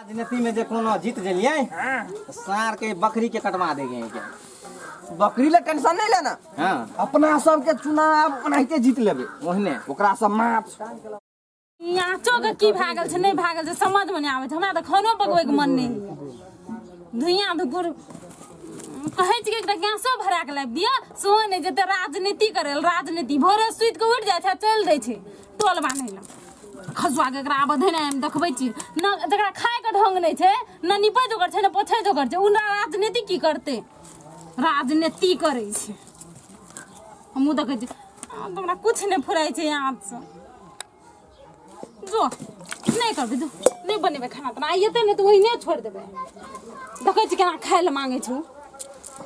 राजनीति में जो कोनो जीत जलिए सार के बकरी के कटवा देंगे क्या? बकरी ले टेंशन नहीं लेना। हाँ अपना सब के चुनाव ओनाहिते जीत लेबे ओहने ओकरा सब माछ यहाँ चौक की भागल छै नहीं भागल छै समझ में नहीं आवे छै। हमरा तो खानो पकवे के मन नहीं धुइयां धुकुर कहे छै एकटा गैसो भरा के लाबि दिया सो नहीं जते राजनीति करे राजनीति भोरे सुइत के उठ जाय छै चल दै छै टोल बान्हे ला खजुआ के एकरा आबे ने हम देखबै छी न जकरा खाय के ढंग नहीं छै न निपै जोगर छै न पोछै जोगर छै उन राजनीति की करते राजनीति करे छै। हमहू देखै छी हमरा कुछ नहीं फुराय छै यहाँ से जो नहीं करबे जो नहीं बनेबे खाना तो आइए नहीं तो वही नहीं छोड़ देबे। देखै छी केना खाय ले मांगे छु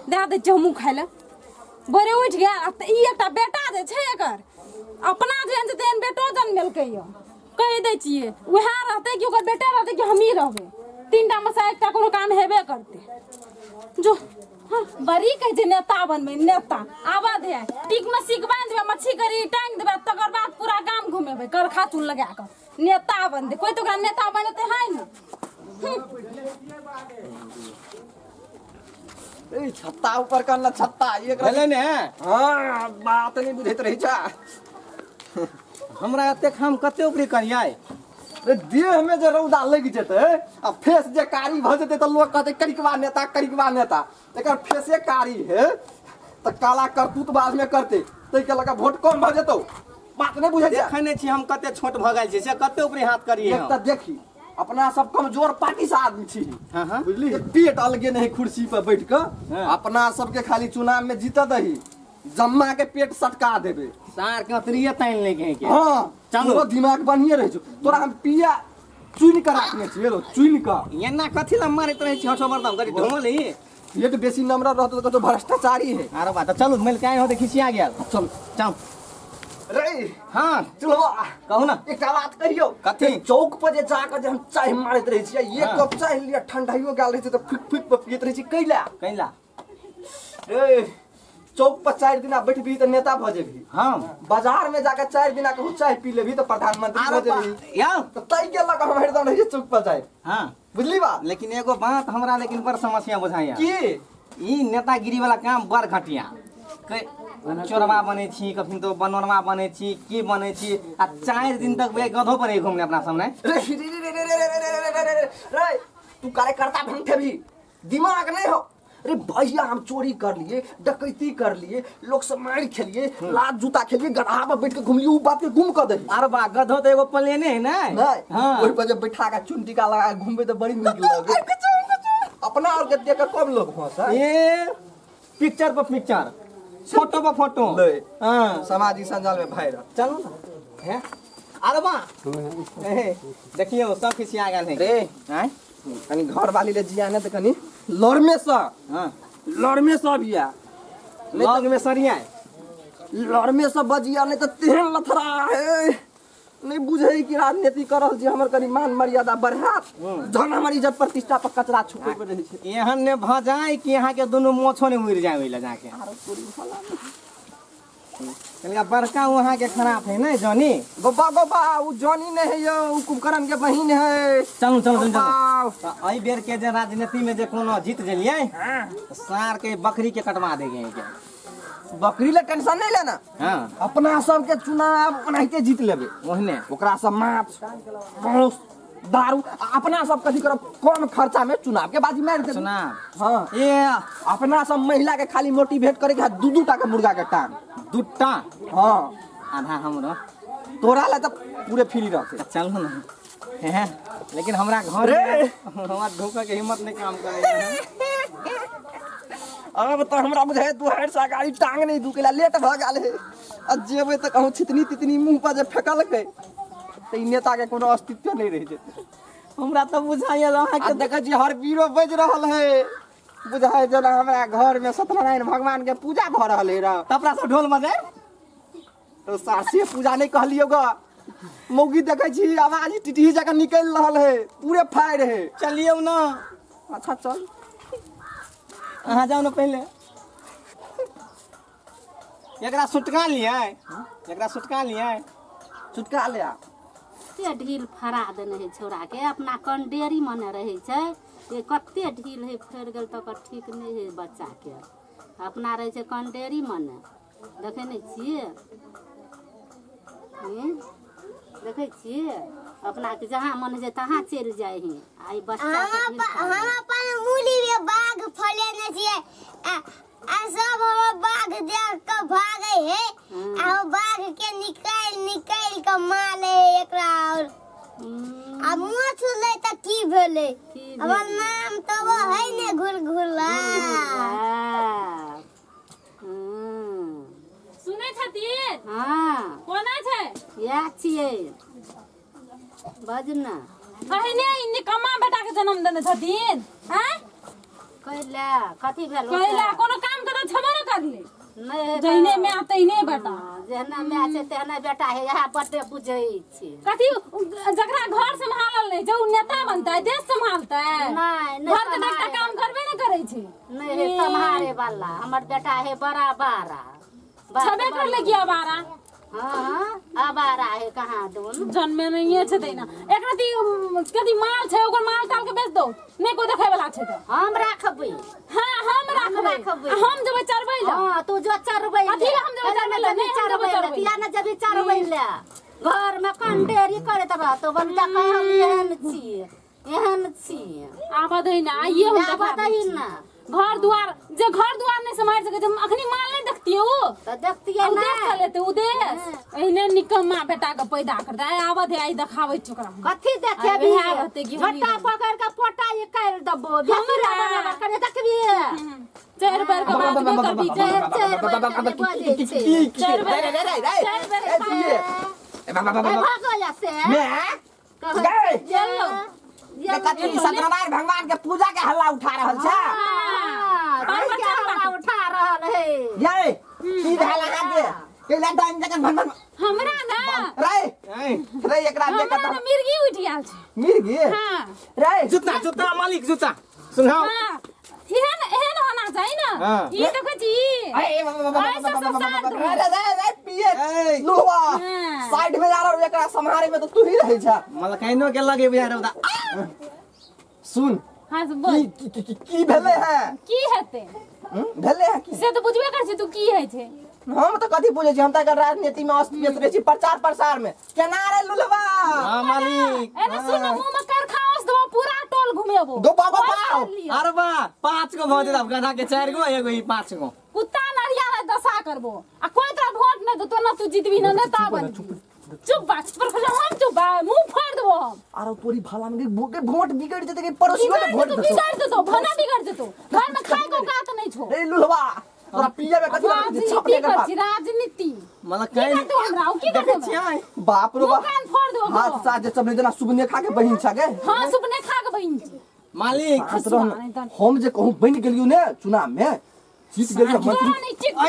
दे दे हमहू खाय ले बरे उठ गया ई एकटा बेटा जे छै एकर अपना जेहन तेहन बेटो जन्मेलकै यो कहि दै छियै उहे रहते कि ओकर बेटा रहते कि हमही रहबे तीनटा में से एकटा कोनो काम हेबे करते। जो हाँ बड़ी कह छै नेता बनबे नेता आबा दे टिक में सीख बांध देबे मच्छी करी टांग देबे तकर बाद पूरा गाम घुमेबे कर खाचुन लगा कर नेता बन दे कोई तो नेता बनते है ना। ए छत्ता ऊपर करना छत्ता ये भेलै ने हां बात नहीं बुझैत रही छा हमरा एते काम कते ऊपरी करियै रे देह में जे रौदा लग जेते आ फेस जे कारी भ जेते त लोग कहते करिकवा नेता एकर फेसे कारी है त काला करतूत बाज में करते तै के लगा वोट कम भ जेतौ बात नहीं बुझै छै। देखै छी हम कते छोट भ गेल छी से कते ऊपरी हाथ करियै एक त देखी अपना सब कमजोर पार्टी से आदमी छी हां बुझली पेट अलगे नहीं कुर्सी पर बैठ के अपना सबके खाली चुनाव में जीत दही जम्मा के पेट सटका देबे सार के अतरिये तान लेके के हां चलो दिमाग बढ़िए रह छ तोरा हम पिया चुन के रखने छी लो चुन के एना कथि ल मारैत रहै छी हठो बर्दाम करी ढोमल ही ये तो बेसी नम्र रहतो तो भ्रष्टाचारी है। आरो बात चलू मिल के हो खिसिया गेल चल चल रे हां चलो कहू ना एकटा बात कहियो कथि चौक पर जे जाकर जे हम चाय मारैत रही छी ये कप चाय लिया ठंडाइयो गेल रही त फिक फिक पे पियत रही छी कैला रे चौक पर 4 दिन बैठबी त नेता भ जेबी हां बाजार में जाकर 4 दिन के चाय पी लेबी त प्रधानमंत्री भ जेबी या त तई के लगा हम हरदम रही चौक पर जाए हां बुझली बात। लेकिन एगो बात हमरा लेकिन बड़ समस्या बुझाइया की ई नेतागिरी वाला काम बड़ घटिया चोरवा बने छी कखन तो बनोरमा बने छी की बने छी आ 4 दिन तक वे गधो पर घूमने अपना सामने रे तू कार्यकर्ता बनते भी दिमाग नहीं हो अरे भैया हम चोरी कर लिए डकैती कर लिए लोग से मार खेलिए लात जूता खेलिए गधा पर बैठ के घूम लिए उ बात के गुम कर दे अरे बा गधो तो एगो प्लेने है ना हां ओइ पर जब बैठा के चुन टीका लगा घूमबे तो बड़ी नीक लगे अपना और के देख के कम लोग हंसा ये पिक्चर पर पिक्चर फोटो पर फोटो ले हां सामाजिक संजाल में वायरल चलो ना हैं अरे बा देखियो सब खिसिया गेल है रे हैं कनी घर वाली ले जिया ने त कनी लड़मे सा हां लड़मे सा बिया लग में सरिया लड़मे सा बजिया नहीं तो तेहन लथरा है नहीं बुझे कि राजनीति करल जे हमर कनी मान मर्यादा बढ़ा जन हमर इज्जत प्रतिष्ठा पर कचरा छुपे पे रहे छै एहन ने भ जाए कि यहाँ के दोनों मोछो ने उड़ जाए ओइला जाके कनिया बड़का वहाँ के खराब है ना जॉनी गोबा उ जॉनी नहीं है यो उ कुमकरण के बहिन है। चलू एहि बेर के जे राजनीति में जे कोनो जीत जलिए सार के बकरी के कटवा देंगे क्या? बकरी ले टेंशन नहीं लेना। हां अपना सब के चुनाव ओनाहिते जीत लेबे ओहने ओकरा सब माछ मांस दारू अपना सब कथी करब कम खर्चा में चुनाव के बाजी मार दे चुनाव हां ये अपना सब महिला के खाली मोटिवेट करे के दू टा के मुर्गा के टांग दुट्टा हां आधा हमरो तोरा ला त पूरे फ्री रहते चलू ना हैं लेकिन हमरा घर हमरा धोखा के हिम्मत नहीं काम करे अब तो हमरा बुझाए 2 सा गाड़ी टांग नहीं दुकेला लेट भ गेल है अब जेबे त कहूं छितनी तितनी मुंह पर जे फेकल के त ई नेता के कोनो अस्तित्व नहीं रह जेते हमरा तो बुझाइए रहा के देख जी हर बीरो बज रहल है बुझाए जना हमरा घर में सत्यनारायण भगवान के पूजा भ रहल है तपरा से ढोल बजे तो सासे पूजा नहीं कहलियो ग मौगी देखे छी आवाज टिटही जका निकल रहल है पूरे फायर है चलिए ना अच्छा चल अहाँ जाओ ना पहले एकरा सुटका लिए चुटका ले आ कते ढील फरा देने है छोरा के अपना कंडेरी मने रहे छै ये कते ढील है फैर गेल तो ठीक नहीं है बच्चा के अपना रहे छै कंडेरी मने देखे नहीं छियै देखे छियै अपना के जहाँ मन है तहाँ चल जाए ही आई बच्चा हम अपन मूली में बाघ फलेने छियै आ सब हम बाघ देख के भागे है आ बाघ के निकाल के मारे एकरा और आ मुंह छुले त की भेले हमर नाम तो वो है ने घुलघुला सुनै छथिन हाँ कोना छै या छियै बजना कहने निकम्मा बेटा के जन्म देने छथिन हैं कैला कथी भेल कहला कोनो काम करे छबो न करले नहीं जइने में आतइने बेटा जेहना मैं छै तेहना बेटा है यह बटे बुझै छी कथी जकरा घर संभालल नहीं जो नेता बनता है देश संभालता है नहीं घर के देखता काम करबे न करे छै नहीं है संभारे वाला हमर बेटा है बड़ा बारा छबे कर ले किया बारा हाँ आबारा है कहाँ दून जन्मे नहीं है छते ना एक रति कथी माल छै ओकर माल ताल के बेच दो नहीं को देखे वाला छै त हम राखबै हां हम राखबै हम जब चरबै ल हाँ तू जो चरबै अथी हम जब चरबै ल नहीं चरबै ल किया न जब चरबै ल घर में कंडेरी करत रह तो बंदा कहल एहन छी आबा दही ना आइए हम आबा दही ना घर द्वार जे घर द्वार नहीं समार सके जब अखनी माल नहीं देखतियो तो देखतिए ना देख लेते उदेश एहने निकम्मा बेटा के पैदा करता है आबा दे आई देखाबै चोकरा कथी देखे भी बिहार रहते कि झट्टा पकड़ के पोटा ये कर दबो हमरा करे देखबी 4 बार के बात में कर दी 4 बार भागो या से चलो ये कथी सत्यनारायण भगवान के पूजा के हल्ला उठा रहल छै उठा रहल है ये की भेल अहाँ के केला टाइम जकन भन हमरा ना रे रे एकरा देख हमरा ना मिर्गी उठि आल छै मिर्गी हां रे जूता मालिक जूता सुनाओ हां एहन होना चाहिए ना ई देखो जी रे पिए लुहवा साइड में जा रहा एकरा संहारे में तो तू ही रहे छ मतलब कहिनो के लगे बिहार रौदा सुन हां बोल की भेले है की हेते भेले है की से तो बुझबे कर छी तू की है छै हम तो कथी पूछे छी हम त राजनीति में अस्तित्व रहे छी प्रचार प्रसार में केना रे लुलवा हां मालिक एने सुन मुंह में कर खाओस दो पूरा टोल घुमेबो दो बाबा पाओ अरे बा 5 गो भौजी अब गधा के 4 गो एगो ई 5 गो कुत्ता नरिया रे दशा करबो आ कोई तरह वोट न तो ना तू जीतबी ना नेता बन चुप बात पर हम चुप बा मुंह फाड़ देबो हम अरे तोरी भला में वोट बिगड़ जेते के पड़ोसियों ने वोट दे बिगाड़ देतो भना बिगाड़ देतो घर में खाए को कात नहीं छो रे लुलवा तोरा पिए में कथी छपने का राजनीति मतलब की करते हमरा की करते बाप रे बाप कान फोड़ देबो हाथ साथ जे सब जना सुबने खा के बहिन छ गे हां सुपने खा के बहिन छी मालिक हम जे कहूं बन गेलियो ने चुनाव में जीत गेलियो मंत्री आई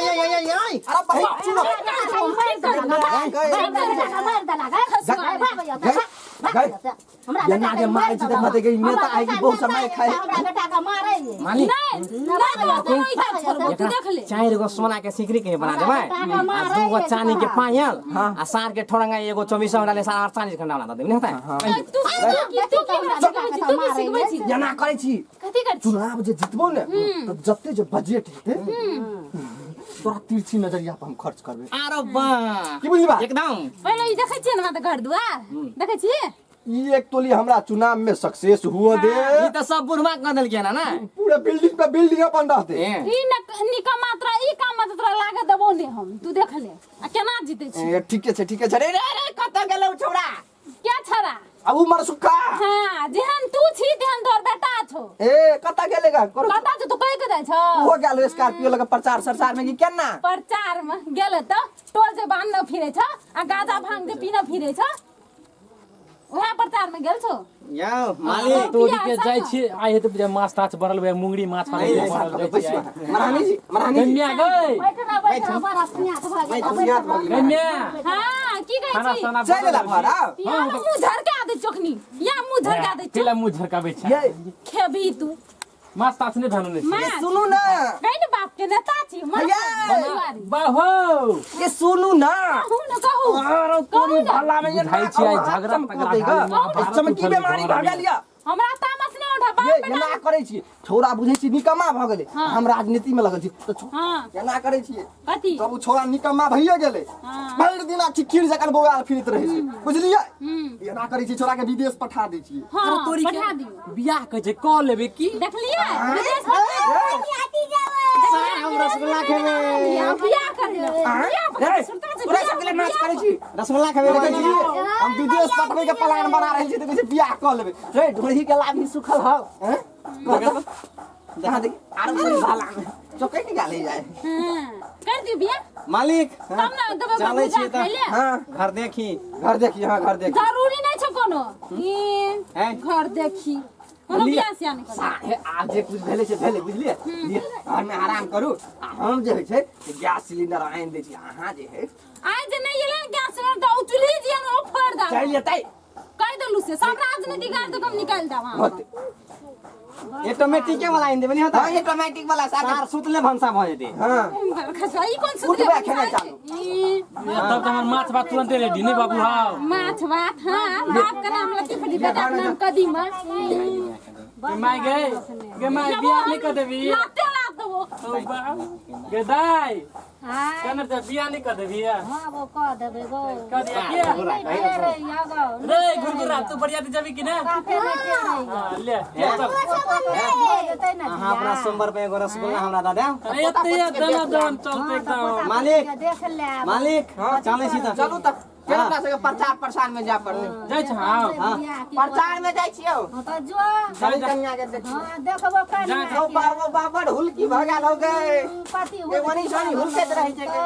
अरे भाई चुनाव ये मारे जीत मते गई नेता आएगी बहुत समय खाए बेटा का मारे मालिक देख ले 4 गो सोना के सिकरी के बना देबै आ 2 गो चांदी के पायल आ सार के ठोरंगा एगो 24 डाले 48 घंटा बना देबै नहीं होता तू सिखबै छी जना करे छी कथी कर छी चुनाव जे जितबो ने तो जत्ते जे बजट हेते तोरा तिरछी नजरिया पर हम खर्च करबे अरे बा की बुझली बा एकदम पहले ई देखै छियै ना त घर दुआर देखै छियै ई एक तोली हमरा चुनाव में सक्सेस हुआ दे ई त सब बुढ़वा क देल के ना पूरे बिल्डिंग पे बिल्डिंग अपन रहते ई निका मात्रा ई काम मात्रा लागे देबो ने हम तू देख ले आ केना जीते छी ए ठीके छै रे कत गेलौ छौड़ा क्या छरा अब उमर सुखा हां जेहन तू छी तेहन तोर बेटा छो ए कत गेलेगा करो कता छ तू कह के जाय छ हो गेल स्कॉर्पियो लगा प्रचार सरसार में की केना प्रचार में गेले त टोल जे बांध न फिरे छ आ गाजा भांग जे पीना फिरे छ ओहा प्रचार में गेल छो या मालिक तो के जाय छी आइ हे त माछ ताछ बनल बे मुंगरी माछ बनल महारानी जी गन्या गई बैठ बड़ा स्नेह भागे गन्या हां की कहै खाना छी साना चल ला भरा या मुंह झरका दे चोखनी या मुंह झरका दे केला मुंह झरकाबै छ ये खेबी तू मास तास नहीं भानु ने माँ सुनू ना कहीं बाप के नेता छी भैया। बाहो ये सुनू ना कहू न कहू अरे तोरी भला में ये बुझाई छी आई झगड़ा इस समय की बीमारी भागा लिया हमरा तामस नहीं उठा ये बाप ना करे छी छोरा बुझे छी निकम्मा भ गेले हाँ। हम राजनीति में लगल छी तो हाँ केना करे छी कथी तब उ छोरा निकम्मा भइए गेले हाँ। भर दिन खिर जकन बौआ फिरत रहे छी बुझलिए हम्म ये ना करे छी छोरा के विदेश पठा दै छी हाँ पठा दियो बियाह कह छै क लेबे की देख लिया विदेश में हम रसगुल्ला खेबे बियाह कर ले बियाह सुनता छै तोरा सब के नाच करे छी रसगुल्ला खेबे देखै छी हम विदेश पठबै के प्लान बना रहल छी त कहै छै बियाह क लेबै रे ढोही के लाभी सुखल हौ हैं जहां देख आरो बड़ी भाला में चोकै निकाले जाए हां कर दियो बियाह मालिक तब ना दबे चलै छी त हां घर देखी घर देखी हां घर देखी जरूरी नहीं छै कोनो हैं? घर देखी कोनो बियाह से नहीं कर साहे आज जे कुछ भेले से भेले बुझलिए घर में आराम करू आ हम जे है छै गैस सिलेंडर आइन दै छी अहाँ जे है आइ जे नहीं एले गैस सिलेंडर तो चूल्ही जे न फोड़ दा चल जेतै कह देलु से सब राजनीति गाड़ तो कम निकाल दा वहां ऑटोमेटिक वाला इन देबे नहीं होता हां ये ऑटोमेटिक वाला सार सुतले भंसा भ जेते हां खसाई कौन से उठबे खेने चालू तब त हमर माछ भात तुरंत रेडी नहीं बाबू हां माछ भात हां बाप का नाम लती फटी बेटा नाम कदीमा गे माय बियाह नहीं कर देबी लाते लाते वो ओ बा गे दाई हां कनर त बियाह नहीं कर देबी हां वो कह देबे गो कर दिया क्या रे यागो रे गुरगुरा तू बढ़िया ते जाबी कि ना काफे में के रही हां ले देतै ना अहाँ अपना सोमवार पे एगो रसगुल्ला हमरा दा दे अरे एते दना दन चलते एकदम मालिक देख ले मालिक चलै छी त चलू त केना हमरा सबके प्रचार प्रसार में जा पड़ले जाय छ हां प्रचार में जाइ छियौ तो जो चल कन्या के देखी हां देखबो कन्या ओ बाबड़ हुलकी भगा हो गए पति ए वनी सोनी हुलकेत रहे छै के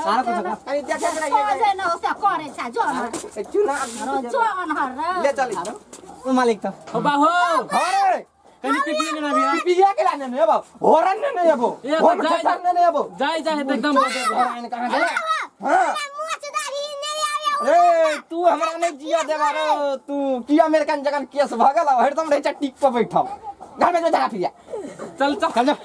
सारा कुछ कनी देखैत रहिए जे न होसे करे छ जो चुनाव जो अनहर ले चली ओ मालिक त ओ बाहो अरे कनी पिपी ने बियाह पिया के लाने ने अब होरन ने अब ए होरन जाय खतन ने अब जाय जाय त एकदम होरन कहां गए हां मोचदारी नहीं आवे रे तू हमरा नहीं जिया देबा रे तू की अमेरिकन जगन केस भगल हरदम रहे छ टिक पे बैठल घर में जो जगह फिर चल चल चल जा